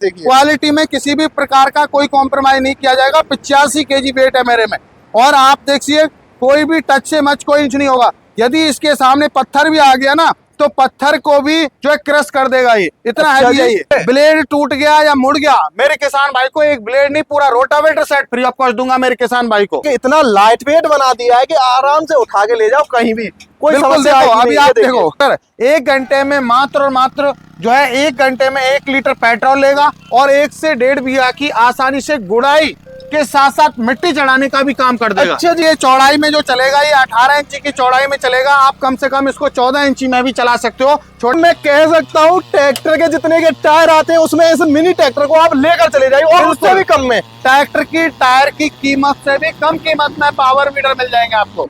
देखिए क्वालिटी में किसी भी प्रकार का कोई कॉम्प्रोमाइज नहीं किया जाएगा। 85 केजी वेट है मेरे में, और आप देखिए कोई भी टच से मच कोई इंच नहीं होगा। यदि इसके सामने पत्थर भी आ गया ना तो पत्थर को भी जो है क्रश कर देगा। ये इतना हैवी है। ये ब्लेड टूट गया या मुड़ गया, मेरे किसान भाई को एक ब्लेड नहीं पूरा rotavator set free of cost दूंगा मेरे किसान भाई को। इतना लाइट वेट बना दिया है कि आराम से उठा के ले जाओ कहीं भी, कोई समस्या देखो, नहीं। अभी आप देखो सर, 1 घंटे में मात्र और मात्र जो है 1 घंटे में 1 लीटर पेट्रोल लेगा और 1 से 1.5 बीघा की आसानी से गुड़ाई के साथ साथ मिट्टी चढ़ाने का भी काम कर देगा। अच्छा जी, ये चौड़ाई में जो चलेगा ये 18 इंची की चौड़ाई में चलेगा। आप कम से कम इसको 14 इंची में भी चला सकते हो। मैं कह सकता हूँ ट्रैक्टर के जितने के टायर आते हैं उसमें इस मिनी ट्रैक्टर को आप लेकर चले जाइए और उससे भी कम में। ट्रैक्टर की टायर की कीमत से भी कम कीमत में पावर वीडर मिल जाएंगे आपको।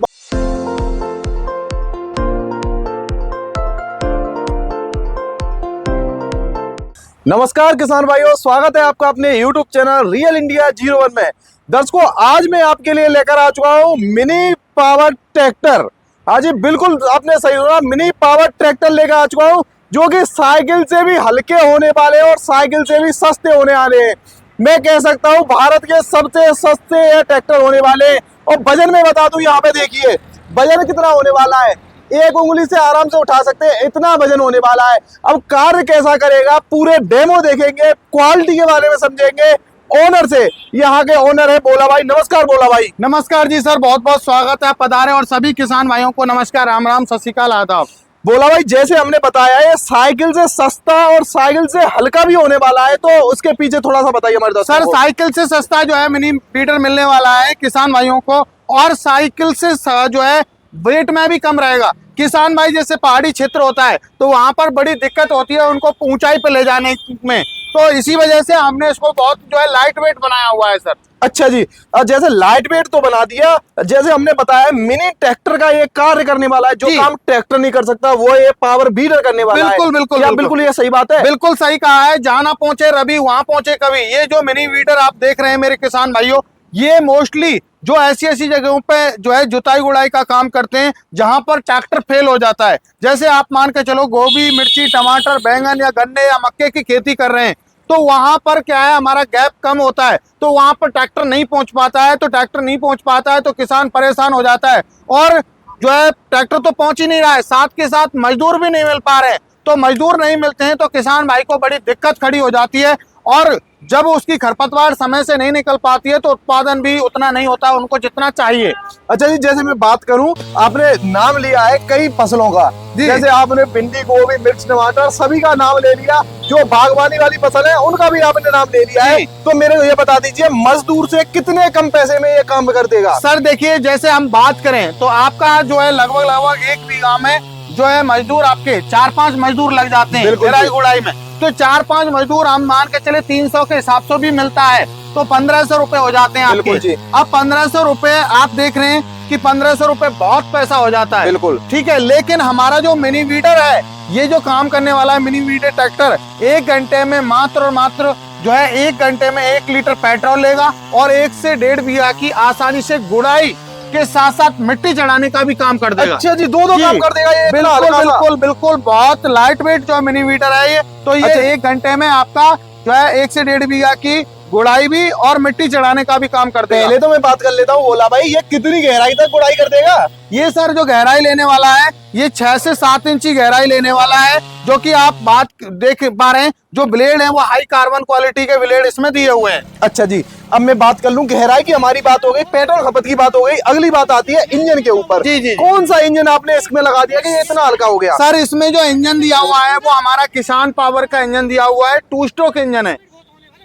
नमस्कार किसान भाइयों, स्वागत है आपका अपने YouTube चैनल रियल इंडिया 01 में। दर्शकों, आज मैं आपके लिए लेकर आ चुका हूँ मिनी पावर ट्रैक्टर। आज ही बिल्कुल आपने सही सुना, मिनी पावर ट्रैक्टर लेकर आ चुका हूँ जो कि साइकिल से भी हल्के होने वाले और साइकिल से भी सस्ते होने वाले हैं। मैं कह सकता हूँ भारत के सबसे सस्ते ट्रैक्टर होने वाले। और वजन में बता दूं, यहाँ पे देखिए वजन कितना होने वाला है। 1 उंगली से आराम से उठा सकते हैं, इतना वजन होने वाला है। अब कार्य कैसा करेगा, पूरे डेमो देखेंगे, क्वालिटी के बारे में समझेंगे ओनर से। यहाँ के ओनर है बोला भाई। नमस्कार बोला भाई। नमस्कार जी सर, बहुत बहुत स्वागत है, पधारे। और सभी किसान भाइयों को नमस्कार, राम राम, सत श्री अकाल, आदाब। बोला भाई, जैसे हमने बताया है साइकिल से सस्ता और साइकिल से हल्का भी होने वाला है, तो उसके पीछे थोड़ा सा बताइए हमारे दोस्तों। सर, साइकिल से सस्ता जो है मिनी वीडर मिलने वाला है किसान भाइयों को, और साइकिल से जो है वेट में भी कम रहेगा। किसान भाई जैसे पहाड़ी क्षेत्र होता है तो वहां पर बड़ी दिक्कत होती है उनको ऊंचाई पे ले जाने में, तो इसी वजह से हमने इसको बहुत जो है लाइट वेट बनाया हुआ है सर। अच्छा जी, जैसे लाइट वेट तो बना दिया, जैसे हमने बताया मिनी ट्रैक्टर का ये कार्य करने वाला है, जो काम ट्रैक्टर नहीं कर सकता वो ये पावर वीडर करने वाला है। बिल्कुल बिल्कुल बिल्कुल, बिल्कुल ये सही बात है। बिल्कुल सही कहा है। जहां ना पहुंचे रवि वहां पहुंचे कवि। ये जो मिनी वीडर आप देख रहे हैं मेरे किसान भाइयों, ये मोस्टली जो ऐसी जगहों पे जो है जुताई गुड़ाई का काम करते हैं जहां पर ट्रैक्टर फेल हो जाता है। जैसे आप मान के चलो गोभी, मिर्ची, टमाटर, बैंगन या गन्ने या मक्के की खेती कर रहे हैं, तो वहां पर क्या है, हमारा गैप कम होता है, तो वहां पर ट्रैक्टर नहीं पहुंच पाता है। तो ट्रैक्टर नहीं पहुंच पाता है तो किसान परेशान हो जाता है, और जो है ट्रैक्टर तो पहुंच ही नहीं रहा है, साथ के साथ मजदूर भी नहीं मिल पा रहे हैं। तो मजदूर नहीं मिलते हैं तो किसान भाई को बड़ी दिक्कत खड़ी हो जाती है, और जब उसकी खरपतवार समय से नहीं निकल पाती है तो उत्पादन भी उतना नहीं होता उनको जितना चाहिए। अच्छा जी, जैसे मैं बात करूं, आपने नाम लिया है कई फसलों का, जैसे आपने भिंडी, गोभी, मिर्च, टमाटर सभी का नाम ले लिया। जो बागवानी वाली फसल है उनका भी आपने नाम ले लिया है। तो मेरे को ये बता दीजिए, मजदूर से कितने कम पैसे में ये काम कर देगा? सर देखिए, जैसे हम बात करें तो आपका जो है लगभग 1 बीघा में जो है मजदूर आपके 4-5 मजदूर लग जाते हैं गुड़ाई गुड़ाई में। तो 4-5 मजदूर हम मान के चले 300 के हिसाब से भी मिलता है, तो 1500 रुपए हो जाते हैं आपके। अब 1500 रुपए आप देख रहे हैं कि 1500 रुपए बहुत पैसा हो जाता है। बिल्कुल ठीक है, लेकिन हमारा जो मिनी वीडर है, ये जो काम करने वाला है मिनी वीडर ट्रैक्टर, 1 घंटे में मात्र और मात्र जो है 1 घंटे में 1 लीटर पेट्रोल लेगा और 1 से 1.5 बीघा की आसानी से गुड़ाई के साथ साथ मिट्टी चढ़ाने का भी काम कर देगा। अच्छा जी, दो काम कर देगा ये। बिल्कुल बिल्कुल बिल्कुल, बहुत लाइट वेट जो मिनी वीडर है ये। तो ये 1 घंटे में आपका जो है 1 से 1.5 बीघा की गुड़ाई भी और मिट्टी चढ़ाने का भी काम कर देगा। पहले तो मैं बात कर लेता हूँ बोला भाई, ये कितनी गहराई तक गुड़ाई कर देगा? ये सर जो गहराई लेने वाला है, ये 6 से 7 इंच की गहराई लेने वाला है, जो कि आप बात देख पा रहे हैं। जो ब्लेड है वो हाई कार्बन क्वालिटी के ब्लेड इसमें दिए हुए हैं। अच्छा जी, अब मैं बात कर लूं, गहराई की हमारी बात हो गई, पेट्रोल खपत की बात हो गई, अगली बात आती है इंजन के ऊपर। जी जी, कौन सा इंजन आपने इसमें लगा दिया कि ये इतना हल्का हो गया? सर इसमें जो इंजन दिया हुआ है वो हमारा किसान पावर का इंजन दिया हुआ है। 2 स्ट्रोक इंजन है,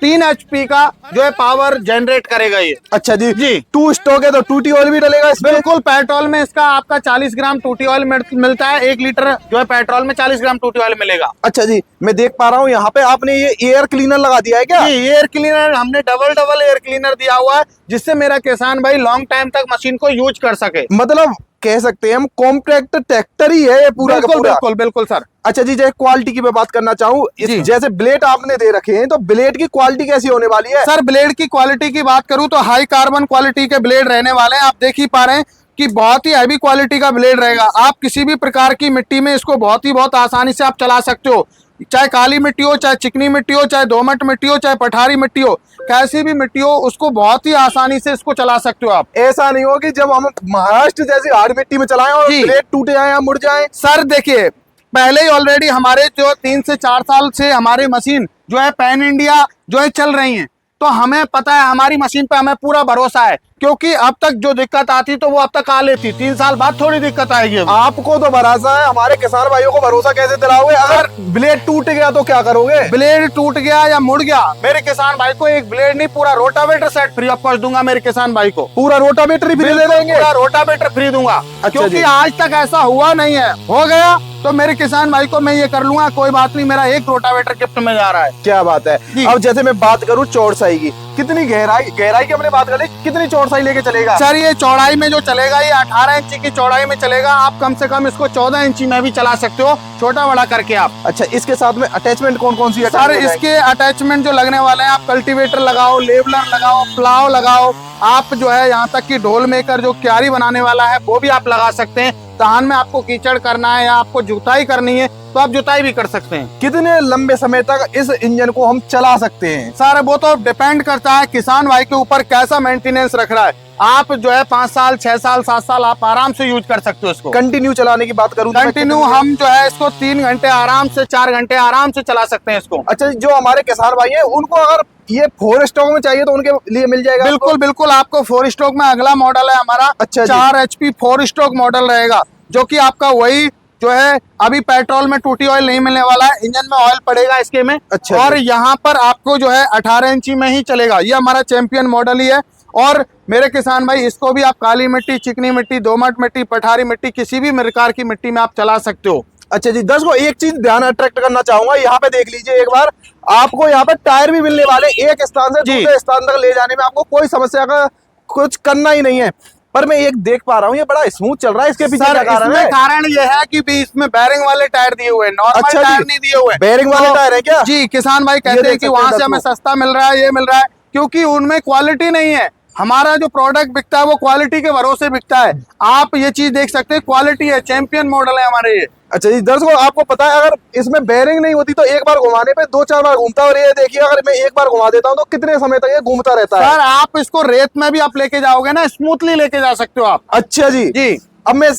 3 HP का जो है पावर जनरेट करेगा ये। अच्छा जी, जी 2 स्ट्रोक है तो टूटी ऑयल भी डलेगा इसमें? बिल्कुल, पेट्रोल में इसका आपका 40 ग्राम टूटी ऑयल मिलता है। 1 लीटर जो है पेट्रोल में 40 ग्राम टूटी ऑयल मिलेगा। अच्छा जी, मैं देख पा रहा हूँ यहाँ पे आपने ये एयर क्लीनर लगा दिया है क्या? जी, एयर क्लीनर हमने डबल एयर क्लीनर दिया हुआ है, जिससे मेरा किसान भाई लॉन्ग टाइम तक मशीन को यूज कर सके। मतलब कह सकते हैं हम कॉम्पैक्ट ट्रैक्टर ही है ये पूरा का पूरा। बिल्कुल बिल्कुल सर। अच्छा जी, जैसे क्वालिटी की मैं बात करना चाहूँ, जैसे ब्लेड आपने दे रखे हैं, तो ब्लेड की क्वालिटी कैसी होने वाली है? सर ब्लेड की क्वालिटी की बात करूं तो हाई कार्बन क्वालिटी के ब्लेड रहने वाले हैं। आप देख ही पा रहे हैं कि बहुत ही हैवी क्वालिटी का ब्लेड रहेगा। आप किसी भी प्रकार की मिट्टी में इसको बहुत आसानी से आप चला सकते हो। चाहे काली मिट्टी हो, चाहे चिकनी मिट्टी हो, चाहे दोमट मिट्टी हो, चाहे पठारी मिट्टी हो, कैसी भी मिट्टी हो, उसको बहुत ही आसानी से इसको चला सकते हो आप। ऐसा नहीं हो कि जब हम महाराष्ट्र जैसी हार्ड मिट्टी में चलाएं और जी। ब्लेड टूट जाए या मुड़ जाए। सर देखिए, पहले ही ऑलरेडी हमारे जो 3 से 4 साल से हमारी मशीन जो है पैन इंडिया जो है चल रही है, तो हमें पता है, हमारी मशीन पे हमें पूरा भरोसा है, क्योंकि अब तक जो दिक्कत आती तो वो अब तक आ लेती, 3 साल बाद थोड़ी दिक्कत आएगी। आपको तो भरोसा है, हमारे किसान भाइयों को भरोसा कैसे दिलाओगे? अगर ब्लेड टूट गया तो क्या करोगे? ब्लेड टूट गया या मुड़ गया, मेरे किसान भाई को एक ब्लेड नहीं, पूरा rotavator set free of cost दूंगा मेरे किसान भाई को। पूरा रोटावेटर फ्री दे देंगे? पूरा रोटावेटर फ्री दूंगा, क्योंकि जी। आज तक ऐसा हुआ नहीं है। हो गया तो मेरे किसान भाई को मैं ये कर लूंगा, कोई बात नहीं, मेरा एक रोटावेटर गिफ्ट में जा रहा है। क्या बात है। जी। अब जैसे मैं बात करूं चौड़साई की, कितनी गहराई की हमने बात कर ली, कितनी चौड़साई लेके चलेगा? सर ये चौड़ाई में जो चलेगा, ये 18 इंच की चौड़ाई में चलेगा। आप कम से कम इसको 14 इंची में भी चला सकते हो, छोटा बड़ा करके आप। अच्छा, इसके साथ में अटैचमेंट कौन कौन सी है? सर इसके अटैचमेंट जो लगने वाले हैं, आप कल्टीवेटर लगाओ, लेवलर लगाओ, प्लाव लगाओ, आप जो है यहाँ तक कि ढोल मेकर जो क्यारी बनाने वाला है वो भी आप लगा सकते हैं। धान में आपको कीचड़ करना है या आपको जुताई करनी है तो आप जुताई भी कर सकते हैं। कितने लंबे समय तक इस इंजन को हम चला सकते हैं? सर वो तो डिपेंड करता है किसान भाई के ऊपर कैसा मेंटेनेंस रख रहा है। आप जो है 5 साल, 6 साल, 7 साल आप आराम से यूज कर सकते हो इसको। कंटिन्यू चलाने की बात करूं तो मैं कंटिन्यू हम जो है इसको 3 घंटे आराम से, 4 घंटे आराम से चला सकते हैं इसको। अच्छा, जो हमारे किसान भाई हैं उनको अगर ये 4 स्टॉक में चाहिए तो उनके लिए मिल जाएगा? बिल्कुल बिल्कुल, आपको 4 स्ट्रोक में अगला मॉडल है हमारा। अच्छा जी। 4 HP 4 स्ट्रोक मॉडल रहेगा, जो कि आपका वही जो है अभी पेट्रोल में टूटी ऑयल नहीं मिलने वाला है, इंजन में ऑयल पड़ेगा इसके में। अच्छा और जी। यहाँ पर आपको जो है 18 इंची में ही चलेगा, ये हमारा चैंपियन मॉडल ही है। और मेरे किसान भाई, इसको भी आप काली मिट्टी, चिकनी मिट्टी, दोमट मिट्टी, पठारी मिट्टी, किसी भी प्रकार की मिट्टी में आप चला सकते हो। अच्छा जी, दर्शकों एक चीज ध्यान अट्रैक्ट करना चाहूंगा, यहाँ पे देख लीजिए एक बार, आपको यहाँ पे टायर भी मिलने वाले, एक स्थान से जी। दूसरे स्थान तक ले जाने में आपको कोई समस्या का कुछ करना ही नहीं है। पर मैं एक देख पा रहा हूँ, ये बड़ा स्मूथ चल रहा है, इसके पीछे सर क्या कारण इसमें है? कारण ये है कि भी इसमें बैरिंग वाले टायर दिए हुए हैं, नॉर्मल अच्छा टायर जी। नहीं दिए हुए। बेयरिंग वाले टायर है क्या? जी, किसान भाई ये कहते देख हैं कि सकते हैं वहां से हमें दर्शकों। सस्ता मिल रहा है, ये मिल रहा है, क्योंकि उनमें क्वालिटी नहीं है। हमारा जो प्रोडक्ट बिकता है वो क्वालिटी के भरोसे बिकता है। आप ये चीज देख सकते हैं, क्वालिटी है, चैंपियन मॉडल है हमारे ये। अच्छा जी, दर्शकों आपको पता है, अगर इसमें बेयरिंग नहीं होती तो एक बार घुमाने पे 2-4 बार घूमता है, और ये देखिए अगर मैं एक बार घुमा देता हूँ तो कितने समय तक ये घूमता रहता है। सर आप इसको रेत में भी आप लेके जाओगे ना, स्मूथली लेके जा सकते हो आप। अच्छा जी। जी अब मैं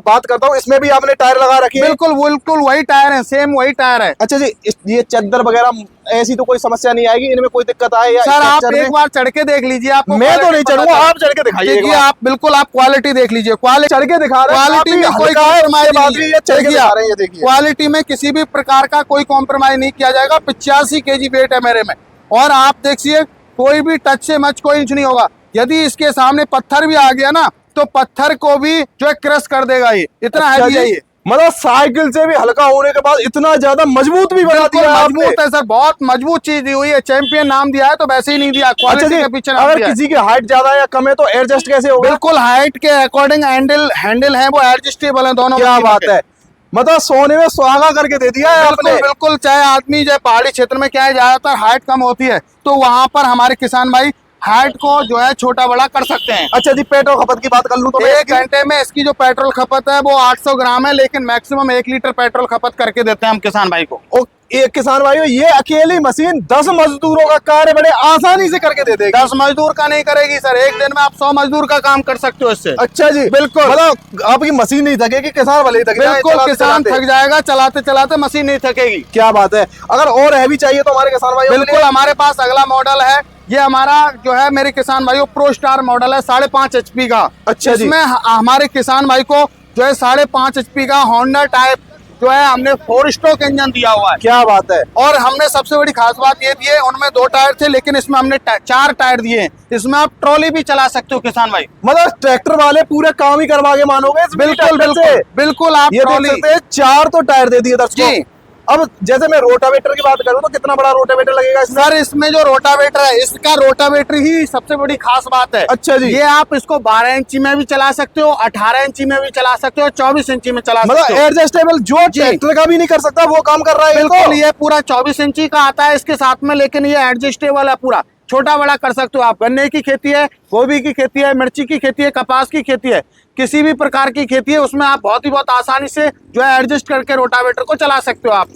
बात करता हूँ, इसमें भी आपने टायर लगा रखी है? बिल्कुल बिल्कुल वही टायर है, सेम वही टायर है। अच्छा जी, ये चद्दर वगैरह ऐसी तो कोई समस्या नहीं आएगी, इनमें कोई दिक्कत आए या सर आप स्ट्रक्चर में? एक बार चढ़ के देख लीजिए, आपको मैं तो quality नहीं पता चढ़ूंगा, चलेगा। आप चढ़ के दिखाइए एक देखिए बार। आप बिल्कुल आप क्वालिटी देख लीजिए, क्वालिटी चढ़ के दिखा रहे हैं, क्वालिटी में काफी कोई हल्का है, कॉम्प्रोमाइज उसके बाद नहीं भी है। ये चढ़ के देखिए दिखा रहे हैं, ये देखिए। क्वालिटी में किसी भी प्रकार का कोई कॉम्प्रोमाइज नहीं किया जाएगा। 85 kg वेट है मेरे में, और आप देखिए कोई भी टच से मच कोई इंच नहीं होगा। यदि इसके सामने पत्थर भी आ गया ना, तो पत्थर को भी जो है क्रश कर देगा, ये इतना अच्छा हैवी है जी, ये। मतलब साइकिल से भी हल्का होने के बाद इतना ज्यादा मजबूत भी बना बिल्कुल दिया आपने। मजबूत है सर, बहुत मजबूत चीज दी हुई है। चैंपियन नाम दिया है तो वैसे ही नहीं दिया, अच्छा क्वालिटी जी, के पीछे नाम अगर दिया है। किसी की हाइट ज्यादा या कम है तो एडजस्ट कैसे होगा? बिल्कुल हाइट के अकॉर्डिंग हैंडल है वो एडजस्टेबल है दोनों। क्या मशीनों बात के। है, मतलब सोने में सुहागा करके दे दिया है बिल्कुल आपने। बिल्कुल, चाहे आदमी जो है पहाड़ी क्षेत्र में क्या है, ज्यादातर हाइट कम होती है, तो वहां पर हमारे किसान भाई हाइट को जो है छोटा बड़ा कर सकते हैं। अच्छा जी, पेट्रोल खपत की बात कर लूं तो मैं एक घंटे में इसकी जो पेट्रोल खपत है वो 800 ग्राम है, लेकिन मैक्सिमम 1 लीटर पेट्रोल खपत करके देते हैं हम किसान भाई को। एक किसान भाइयों, ये अकेली मशीन 10 मजदूरों का कार्य बड़े आसानी से करके दे देगी। 10 मजदूर का नहीं करेगी सर, एक दिन में आप 100 मजदूर का काम कर सकते हो इससे। अच्छा जी, बिल्कुल। मतलब आपकी मशीन नहीं थकेगी, किसान भले ही थक जाए बिल्कुल, चलाते किसान चलाते। थक जाएगा, चलाते चलाते मशीन नहीं थकेगी। क्या बात है। अगर और हैवी चाहिए तो हमारे किसान भाइयों के बिल्कुल, लिए? हमारे पास अगला मॉडल है, ये हमारा जो है मेरे किसान भाइयों प्रो स्टार मॉडल है 5.5 HP का। अच्छा जी। इसमें हमारे किसान भाई को जो है 5.5 HP का होंडा टाइप जो है हमने 4 स्ट्रोक इंजन दिया हुआ है। क्या बात है। और हमने सबसे बड़ी खास बात ये दी है, उनमें 2 टायर थे लेकिन इसमें हमने 4 टायर दिए हैं। इसमें आप ट्रॉली भी चला सकते हो किसान भाई। मतलब ट्रैक्टर वाले पूरे काम ही करवा के मानोगे इस बिल्कुल ट्रैक्टर से? बिल्कुल बिल्कुल, आप ये देख ट्रॉली सकते हैं 4 तो टायर दे दिए दर्शकों। जी। अब जैसे मैं रोटावेटर की बात करूं तो कितना बड़ा रोटावेटर लगेगा इसमें? सर इसमें जो रोटावेटर है, इसका रोटावेटर ही सबसे बड़ी खास बात है। अच्छा जी। ये आप इसको 12 इंची में भी चला सकते हो, 18 इंची में भी चला सकते हो, 24 इंची में चला सकते मतलब हो। एडजस्टेबल, जो ट्रैक्टर का भी नहीं कर सकता वो काम कर रहा है। बिल्कुल, ये पूरा 24 इंची का आता है इसके साथ में, लेकिन ये एडजस्टेबल है, पूरा छोटा बड़ा कर सकते हो आप। गन्ने की खेती है, गोभी की खेती है, मिर्ची की खेती है, कपास की खेती है, किसी भी प्रकार की खेती है, उसमें आप बहुत ही बहुत आसानी से जो है एडजस्ट करके रोटावेटर को चला सकते हो आप।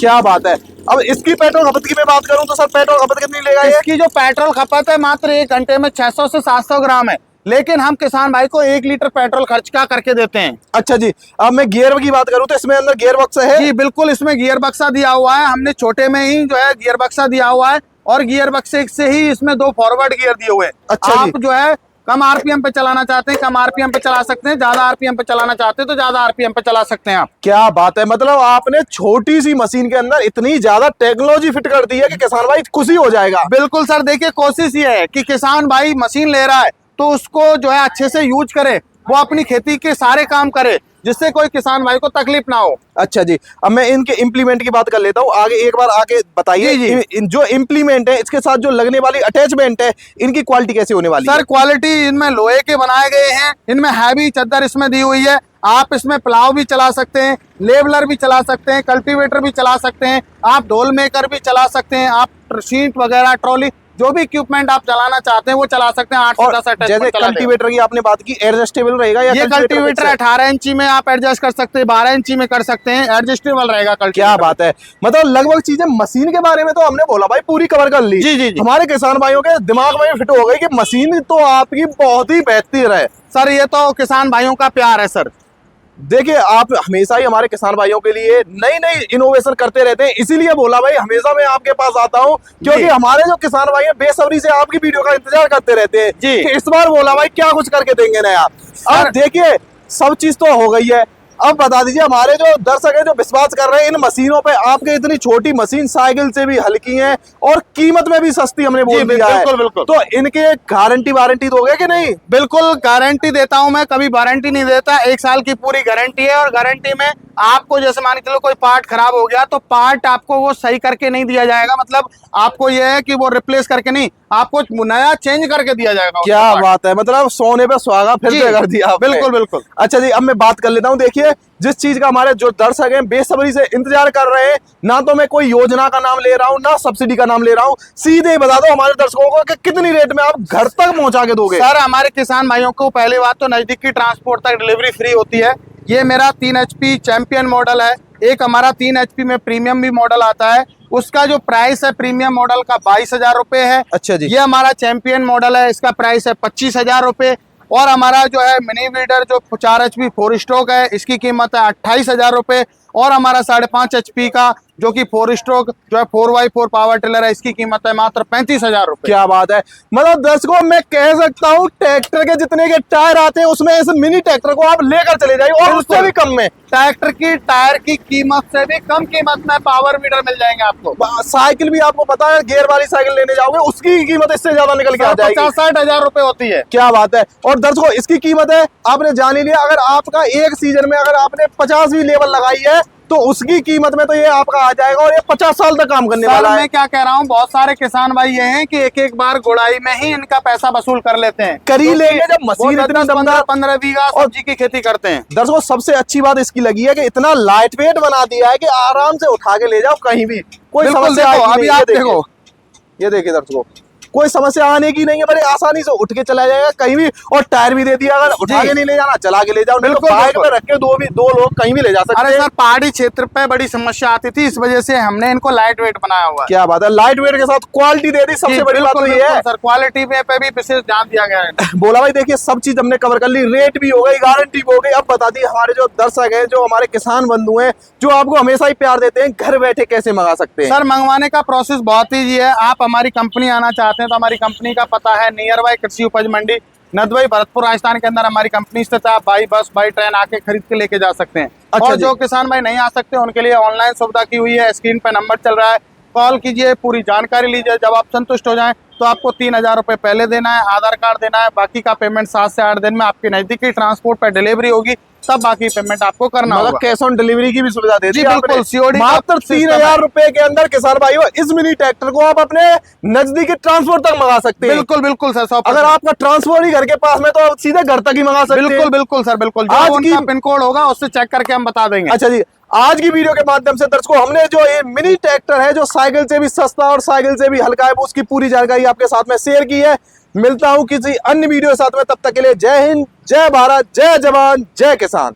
क्या बात है। अब इसकी पेट्रोल खपत की मैं बात करूं तो सर पेट्रोल खपत कितनी लेगा ये? इसकी जो पेट्रोल खपत है मात्र 1 घंटे में 600 से 700 ग्राम है, लेकिन हम किसान भाई को 1 लीटर पेट्रोल खर्च का करके देते हैं। अच्छा जी। अब मैं गियर की बात करूं तो इसमें अंदर गियर बक्सा है? जी बिल्कुल, इसमें गियर बक्सा दिया हुआ है, हमने छोटे में ही जो है गियर बक्सा दिया हुआ है, और गियर बक्से से ही इसमें 2 फॉरवर्ड गियर दिए हुए हैं। अच्छा जी। आप जो है कम आरपीएम पे चलाना चाहते हैं कम आरपीएम पे चला सकते हैं, ज्यादा आरपीएम पे चलाना चाहते हैं तो ज्यादा आरपीएम पे चला सकते हैं आप। क्या बात है, मतलब आपने छोटी सी मशीन के अंदर इतनी ज्यादा टेक्नोलॉजी फिट कर दी है कि किसान भाई खुशी हो जाएगा। बिल्कुल सर, देखिए कोशिश ये है कि किसान भाई मशीन ले रहा है तो उसको जो है अच्छे से यूज करे, वो अपनी खेती के सारे काम करे, जिससे कोई किसान भाई को तकलीफ ना हो। अच्छा जी। अब मैं इनके इम्प्लीमेंट की बात कर लेता हूँ, आगे एक बार आगे बताइए। जी, जी। जो इम्प्लीमेंट है इसके साथ जो लगने वाली अटैचमेंट है, इनकी क्वालिटी कैसी होने वाली है? सर क्वालिटी इनमें लोहे के बनाए गए हैं, इनमें हैवी चद्दर इसमें दी हुई है। आप इसमें प्लाव भी चला सकते हैं, लेवलर भी चला सकते हैं, कल्टीवेटर भी चला सकते हैं, आप ढोल मेकर भी चला सकते हैं, आप शीट वगैरह ट्रॉली जो भी इक्विपमेंट आप चलाना चाहते हैं वो चला सकते हैं। 8 से 10 अटैचमेंट जैसे कल्टीवेटर की आपने बात की, एडजस्टेबल रहेगा या ये कल्टीवेटर 18 इंची में आप एडजस्ट कर सकते हैं, 12 इंची में कर सकते हैं, एडजस्टेबल रहेगा कल्टीवेटर। क्या बात है, मतलब लगभग चीजें मशीन के बारे में तो हमने बोला भाई पूरी कवर कर ली। जी, जी, जी। हमारे किसान भाइयों के दिमाग में फिट हो गई कि मशीन तो आपकी बहुत ही बेहतर है। सर ये तो किसान भाइयों का प्यार है सर। देखिए आप हमेशा ही हमारे किसान भाइयों के लिए नई नई इनोवेशन करते रहते हैं, इसीलिए बोला भाई हमेशा मैं आपके पास आता हूं, क्योंकि हमारे जो किसान भाई हैं बेसब्री से आपकी वीडियो का इंतजार करते रहते हैं जी। कि इस बार बोला भाई क्या कुछ करके देंगे नया। अब देखिए सब चीज तो हो गई है, अब बता दीजिए हमारे जो दर्शक है जो विश्वास कर रहे हैं इन मशीनों पे, आपके इतनी छोटी मशीन साइकिल से भी हल्की है और कीमत में भी सस्ती हमने बोल दिया है। बिल्कुल बिल्कुल। तो इनके गारंटी वारंटी दोगे कि नहीं? बिल्कुल गारंटी देता हूं मैं, कभी वारंटी नहीं देता। 1 साल की पूरी गारंटी है, और गारंटी में आपको जैसे मान के चलो कोई पार्ट खराब हो गया तो पार्ट आपको वो सही करके नहीं दिया जाएगा, मतलब आपको ये है कि वो रिप्लेस करके नहीं, आपको नया चेंज करके दिया जाएगा। क्या बात है, मतलब सोने पे सुहागा फिर से कर दिया आपने। बिल्कुल बिल्कुल। अच्छा जी, अब मैं बात कर लेता हूँ। देखिए जिस चीज का हमारे जो दर्शक हैं बेसब्री से इंतजार कर रहे हैं, ना तो मैं कोई योजना का नाम ले रहा हूँ ना सब्सिडी का नाम ले रहा हूँ, सीधे ही बता दो हमारे दर्शकों को कि कितनी रेट में आप घर तक पहुंचा के दोगे? सर हमारे किसान भाइयों को पहली बात तो नजदीक की ट्रांसपोर्ट तक डिलीवरी फ्री होती है। ये मेरा 3 HP चैंपियन मॉडल है, एक हमारा 3 HP में प्रीमियम भी मॉडल आता है, उसका जो प्राइस है प्रीमियम मॉडल का 22,000 रुपए है। अच्छा जी। ये हमारा चैंपियन मॉडल है, इसका प्राइस है 25,000 रुपए। और हमारा जो है मिनी वीडर जो 4 HP 4 स्ट्रोक है, इसकी कीमत है 28,000 रुपए। और हमारा 5.5 HP का जो कि 4 स्ट्रोक जो है 4x4 पावर टिलर है, इसकी कीमत है मात्र 35,000 रुपए। क्या बात है, मतलब दर्शकों मैं कह सकता हूँ ट्रैक्टर के जितने के टायर आते हैं उसमें इस मिनी ट्रैक्टर को आप लेकर चले जाइए और उससे भी कम में। ट्रैक्टर की टायर की कीमत से भी कम कीमत में पावर वीडर मिल जाएंगे आपको। साइकिल भी आपको पता है, गियर वाली साइकिल लेने जाओगे उसकी कीमत इससे ज्यादा निकल के आ जाएगी, 50-60 रुपए होती है। क्या बात है। और दर्शकों इसकी कीमत है आपने जान ही लिया, अगर आपका एक सीजन में अगर आपने 50 भी लेवल लगाई है तो उसकी कीमत में तो ये आपका आ जाएगा, और ये 50 साल तक काम करने वाला है। मैं क्या कह रहा हूँ, बहुत सारे किसान भाई ये हैं कि एक बार गुड़ाई में ही इनका पैसा वसूल कर लेते हैं, करी लेंगे जब मशीन इतनी दमदार 15 बीघा सब्जी की खेती करते हैं। दर्शकों सबसे अच्छी बात इसकी लगी है कि इतना लाइट वेट बना दिया है कि आराम से उठा के ले जाओ कहीं भी, कोई समस्या आएगी नहीं। अभी आप देखो, ये देखिए दर्शकों कोई समस्या आने की नहीं है, बड़े आसानी से उठ के चला जाएगा कहीं भी, और टायर भी दे दिया, अगर उठा के नहीं ले जाना चला के ले जाओ, बिल्कुल बाइक में रख के दो लोग कहीं भी ले जा सकते हैं। अरे सर पहाड़ी क्षेत्र पे बड़ी समस्या आती थी, इस वजह से हमने इनको लाइट वेट बनाया हुआ है। क्या बात है, लाइट वेट के साथ क्वालिटी दे दी, सबसे बड़ी बात तो ये है सर, क्वालिटी पे भी विशेष ध्यान दिया गया है। बोला भाई देखिए सब चीज हमने कवर कर ली, रेट भी हो गई, गारंटी भी हो गई। अब बता दी हमारे जो दर्शक हैं, जो हमारे किसान बंधु हैं, जो आपको हमेशा ही प्यार देते हैं, घर बैठे कैसे मंगा सकते हैं? सर मंगवाने का प्रोसेस बहुत ईजी है। आप हमारी कंपनी आना चाहते हैं तो हमारी कंपनी का पता है नियर बाय कृषि उपज मंडी नदवाई भरतपुर राजस्थान के अंदर हमारी कंपनी स्थित है। आप बाई बस बाई ट्रेन आके खरीद के लेके जा सकते हैं। अच्छा और जो किसान भाई नहीं आ सकते उनके लिए ऑनलाइन सुविधा की हुई है, स्क्रीन पे नंबर चल रहा है, कॉल कीजिए, पूरी जानकारी लीजिए। जब आप संतुष्ट हो जाएं तो आपको 3,000 रुपए पहले देना है, आधार कार्ड देना है, बाकी का पेमेंट 7 से 8 दिन में आपके नजदीकी ट्रांसपोर्ट पर डिलीवरी होगी, तब बाकी पेमेंट आपको करना होगा। कैश ऑन डिलीवरी की भी सुविधा दे दी बिल्कुल, COD मात्र 3,000 रुपए के अंदर किसान भाइयों इस मिनी ट्रैक्टर को आप अपने नजदीकी ट्रांसपोर्ट तक मंगा सकते हैं। बिल्कुल बिल्कुल सर, 100%। अगर आपका ट्रांसपोर्ट ही घर के पास में तो आप सीधे घर तक ही मंगा सकते हैं। बिल्कुल बिल्कुल सर, बिल्कुल। आज जो की उनका पिन कोड होगा उससे चेक करके हम बता देंगे। अच्छा जी, आज की वीडियो के माध्यम से दर्शकों हमने जो ये मिनी ट्रैक्टर है जो साइकिल से भी सस्ता और साइकिल से भी हल्का है, वो उसकी पूरी जानकारी आपके साथ में शेयर की है। मिलता हूं किसी अन्य वीडियो के साथ में, तब तक के लिए जय हिंद, जय भारत, जय जवान, जय किसान।